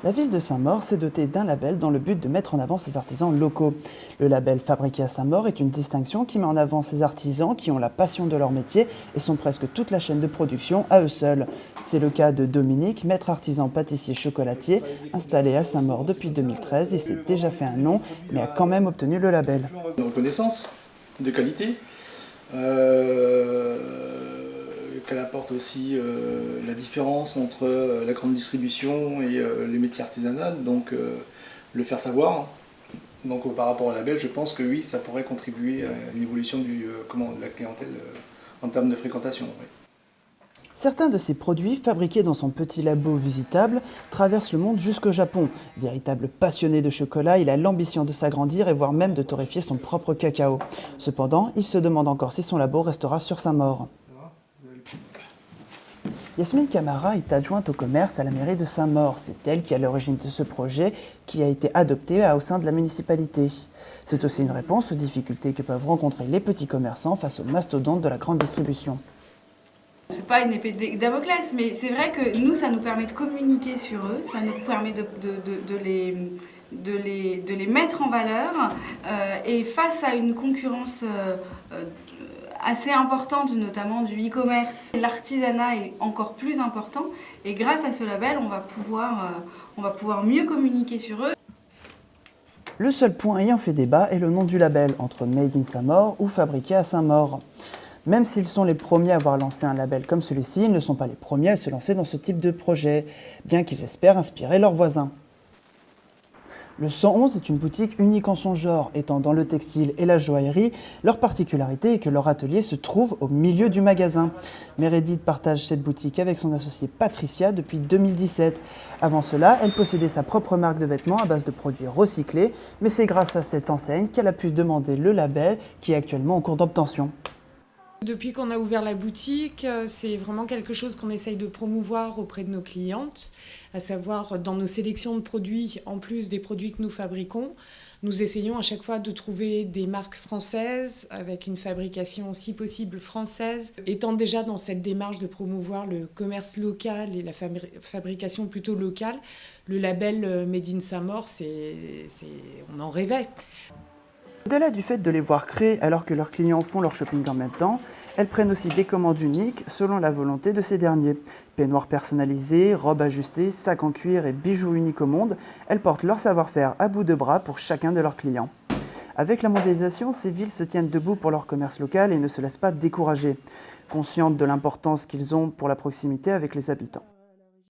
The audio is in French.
La ville de Saint-Maur s'est dotée d'un label dans le but de mettre en avant ses artisans locaux. Le label Fabriqué à Saint-Maur est une distinction qui met en avant ces artisans qui ont la passion de leur métier et sont presque toute la chaîne de production à eux seuls. C'est le cas de Dominique, maître artisan pâtissier chocolatier, installé à Saint-Maur depuis 2013. Il s'est déjà fait un nom, mais a quand même obtenu le label. Une reconnaissance de qualité, qu'elle apporte aussi la différence entre la grande distribution et les métiers artisanaux, donc le faire savoir. Donc par rapport au label, je pense que oui, ça pourrait contribuer à une évolution de la clientèle en termes de fréquentation. Oui. Certains de ces produits, fabriqués dans son petit labo visitable, traversent le monde jusqu'au Japon. Véritable passionné de chocolat, il a l'ambition de s'agrandir et voire même de torréfier son propre cacao. Cependant, il se demande encore si son labo restera sur Saint-Maur. Yasmine Camara est adjointe au commerce à la mairie de Saint-Maur. C'est elle qui est à l'origine de ce projet qui a été adopté au sein de la municipalité. C'est aussi une réponse aux difficultés que peuvent rencontrer les petits commerçants face aux mastodontes de la grande distribution. C'est pas une épée de Damoclès, mais c'est vrai que nous, ça nous permet de communiquer sur eux, ça nous permet de les mettre en valeur et face à une concurrence assez importante, notamment du e-commerce. L'artisanat est encore plus important et grâce à ce label, on va pouvoir mieux communiquer sur eux. Le seul point ayant fait débat est le nom du label, entre Made in Saint-Maur ou Fabriqué à Saint-Maur. Même s'ils sont les premiers à avoir lancé un label comme celui-ci, ils ne sont pas les premiers à se lancer dans ce type de projet, bien qu'ils espèrent inspirer leurs voisins. Le 111 est une boutique unique en son genre, étant dans le textile et la joaillerie. Leur particularité est que leur atelier se trouve au milieu du magasin. Meredith partage cette boutique avec son associée Patricia depuis 2017. Avant cela, elle possédait sa propre marque de vêtements à base de produits recyclés, mais c'est grâce à cette enseigne qu'elle a pu demander le label qui est actuellement en cours d'obtention. Depuis qu'on a ouvert la boutique, c'est vraiment quelque chose qu'on essaye de promouvoir auprès de nos clientes, à savoir dans nos sélections de produits, en plus des produits que nous fabriquons, nous essayons à chaque fois de trouver des marques françaises avec une fabrication si possible française. Étant déjà dans cette démarche de promouvoir le commerce local et la fabrication plutôt locale, le label Made in Saint-Maur, on en rêvait. Au-delà du fait de les voir créer alors que leurs clients font leur shopping en même temps, elles prennent aussi des commandes uniques selon la volonté de ces derniers. Peignoirs personnalisés, robes ajustées, sacs en cuir et bijoux uniques au monde, elles portent leur savoir-faire à bout de bras pour chacun de leurs clients. Avec la mondialisation, ces villes se tiennent debout pour leur commerce local et ne se laissent pas décourager, conscientes de l'importance qu'ils ont pour la proximité avec les habitants.